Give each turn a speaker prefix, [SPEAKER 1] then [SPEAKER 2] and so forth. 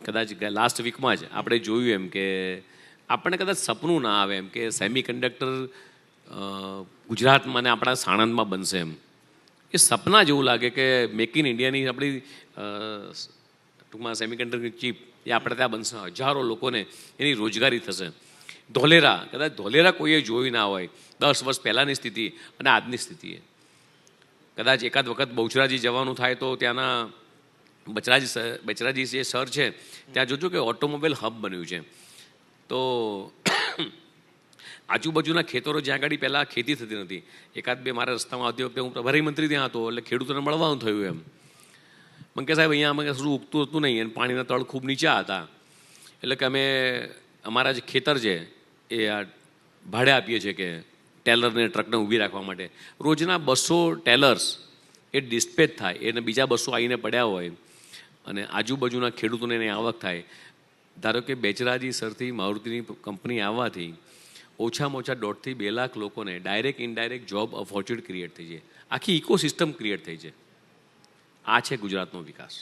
[SPEAKER 1] કદાચ લાસ્ટ વીકમાં જ આપણે જોયું એમ કે આપણને કદાચ સપનું ના આવે એમ કે સેમી કન્ડક્ટર ગુજરાતમાં ને આપણા સાણંદમાં બનશે એમ. એ સપના જેવું લાગે કે મેક ઇન ઇન્ડિયાની આપણી ટૂંકમાં સેમી કન્ડક્ટર ચીપ એ આપણે ત્યાં બનશે. હજારો લોકોને એની રોજગારી થશે. ધોલેરા, કદાચ ધોલેરા કોઈએ જોયું ના હોય 10 વર્ષ પહેલાંની સ્થિતિ અને આજની સ્થિતિએ. કદાચ એકાદ વખત બહુચરાજી જવાનું થાય તો ત્યાંના બચરાજી જે શહેર છે ત્યાં જોજો કે ઓટોમોબાઈલ હબ બન્યું છે. તો આજુબાજુના ખેતરો જ્યાં આગળ પહેલાં ખેતી થતી નથી, એકાદ બે મારા રસ્તામાં આવતી વખતે હું પ્રભારી મંત્રી ત્યાં હતો એટલે ખેડૂતોને મળવાનું થયું એમ. મને કે સાહેબ અહીંયા અમે શું ઉગતું હતું નહીં અને પાણીના તળ ખૂબ નીચા હતા, એટલે કે અમે અમારા જે ખેતર છે એ આ ભાડે આપીએ છીએ કે ટેલરને ટ્રકને ઊભી રાખવા માટે. રોજના 200 ટેલર્સ એ ડિસ્પેચ થાય એને બીજા 200 આવીને પડ્યા હોય અને આજુબાજુના ખેડૂતોને એની આવક થાય. ધારો કે બેચરાજી સરથી મારુતિની કંપની આવવાથી ઓછામાં ઓછા 1.5 થી 2 લાખ લોકોને direct indirect job opportunity create થઈ છે. આખી ઇકોસિસ્ટમ ક્રિએટ થઈ છે. આ છે ગુજરાતનો વિકાસ.